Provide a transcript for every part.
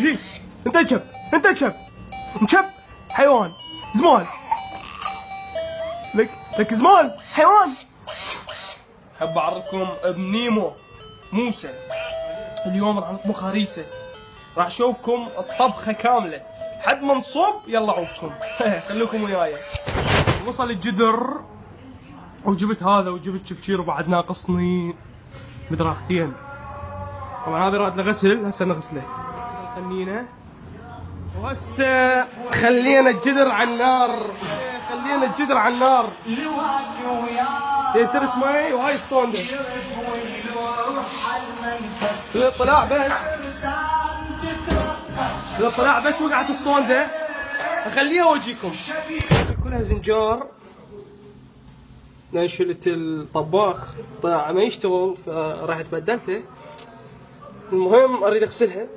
زين. انت شب، انت شب، شب حيوان زمال. لك زمال حيوان. حب اعرفكم ابن نيمو موسى. اليوم راح نطبخ هريسه، راح اشوفكم الطبخه كامله حد ما نصب. يلا عوفكم. خلوكم وياي. وصل الجدر وجبت هذا وجبت شفشير وبعد ناقصني مدراختين. طبعا هذا راد لغسل، هسه نغسله. خلينا وهسه خلينا الجدر على النار. خلينا الجدر على النار. ترس مي وهاي الصوندة للطلاع بس. للطلاع بس وقعت الصوندة. اخليها واجيكم. كلها زنجار لان شلت الطباخ طلع ما يشتغل فرحت بدلته. المهم اريد اغسلها.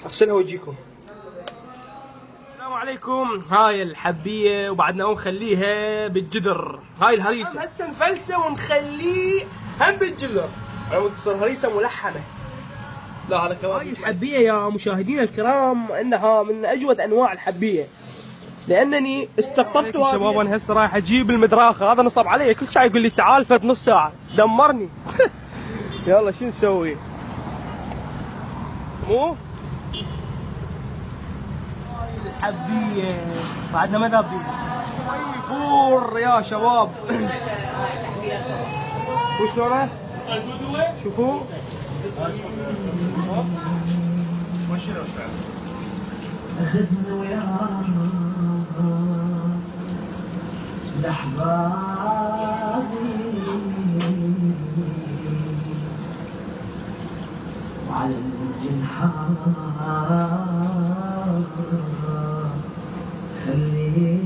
اغسلها واجيكم. السلام عليكم. هاي الحبيه وبعدنا نقوم نخليها بالجدر. هاي الهريسه هسه نفلسه ونخليه هم بالجدر. تصير هريسه ملحمه. لا هذا كمان. هاي الحبيه يا مشاهدينا الكرام انها من اجود انواع الحبيه لانني استقطبتها. شباب انا هسه رايح اجيب المدراخه. هذا نصب علي كل ساعه يقول لي تعال فت نص ساعه دمرني. يلا شو نسوي؟ مو الحبيه بعدنا ما ذابين. فور يا شباب. وشلونه؟ شوفوا وعلى الجنحان خليني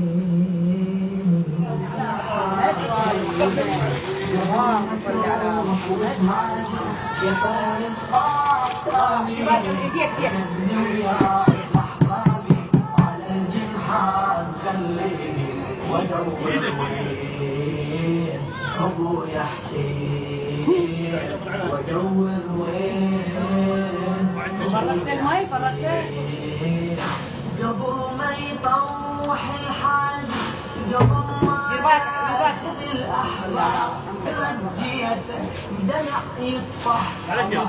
ابويا حسين ودور وين فرقت المي فرقت قبل ما يطوح الحاج قبل ما بالاحلام رجيت دمع يطفح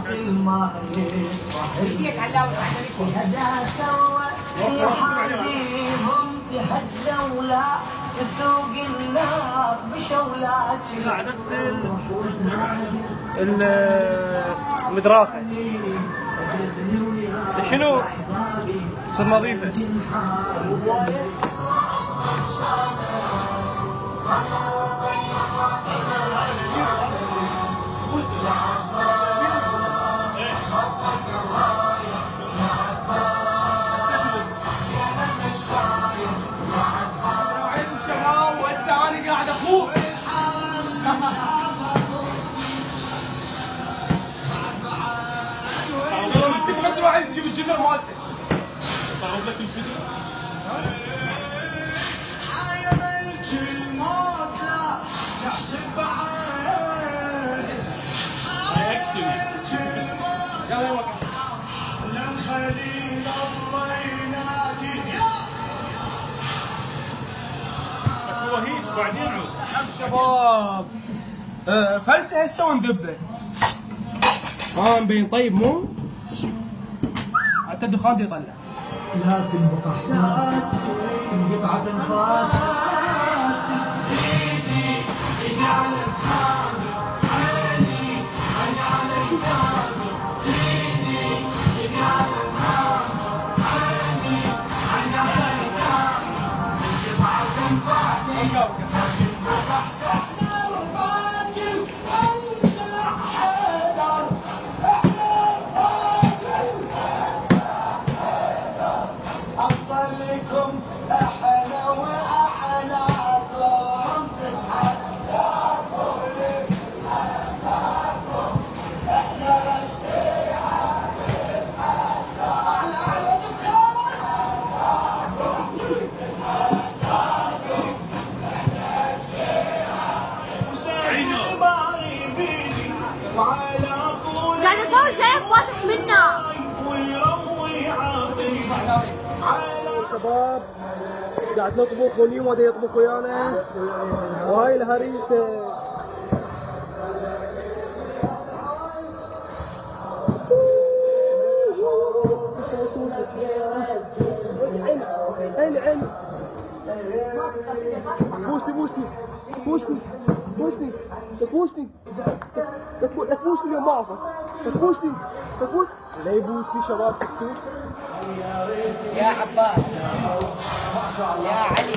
في الماء يطفح هذا سوى يحاذيهم يحدوا سوق النار بشولات. لا نغسل المدراخه. شنو؟ صرنا نظيفه. وهسه انا قاعد افوق. ما تروح تجيب الجدر مالتك. طلعوا لك الفيديو. حيملك الموت لا يحسب بعد. حيملك الموت للخليل الله ينادي. هو هيك بعدين عود. شباب فلسه هسه وندبه. مبين طيب مو؟ حتى الدخان دي يطلع. لكن بقى احساس قطعة انفاس ايدي ايدي على اسهامي عيني عيني على ايتامي ايدي ايدي على اسهامي عيني عيني على ايتامي قطعة انفاس لكن بقى احساس قاعد اصور زيك واثق منا. شباب قاعد نطبخ ونيم ودا يطبخ ويانا وهاي الهريسة. عيني بوسني تكبوسني يا معفر تكبوسني لا يبوسني شباب شفتوا يا عباس يا علي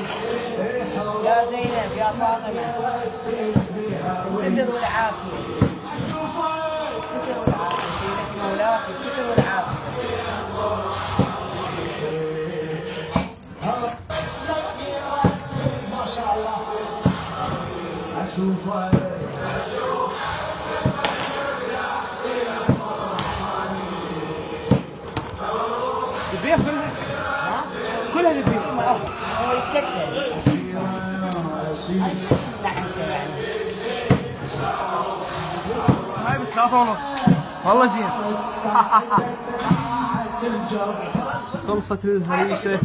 يا زينب يا فاطمة الستر والعافية سيدك مولاك الستر والعافية. ما شاء الله اشوفه تبيها كلها نبيها هو يتكتل هاي ب3.5 والله زين. خلصت الهريسة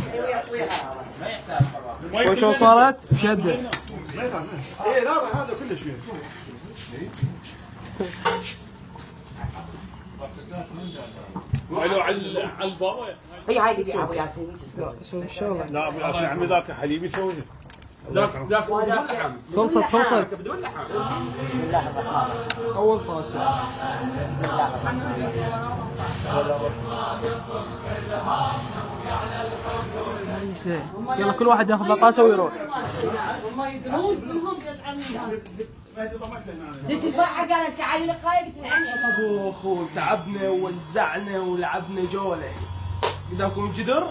وشو صارت بشدة. ايه لا هذا كلش فيه. على البابا هي هاي اللي بيها ابو ياسين. ان شاء الله. لا ابو ياسين عمي ذاك حليب يسوي. ذاك بدون لحم. خلصت بدون لحم. بسم الله الرحمن الرحيم. اول طاسة. بسم الله الرحمن هريسة يلا كل واحد ياخذ له طاسة ويروح. ليش الضحى قالت تعالي لقايك طبخ وتعبنا ووزعنا ولعبنا جولة. قدامكم الجدر.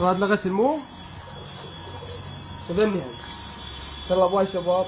هذا غسل مو؟ سبني يلا باي شباب.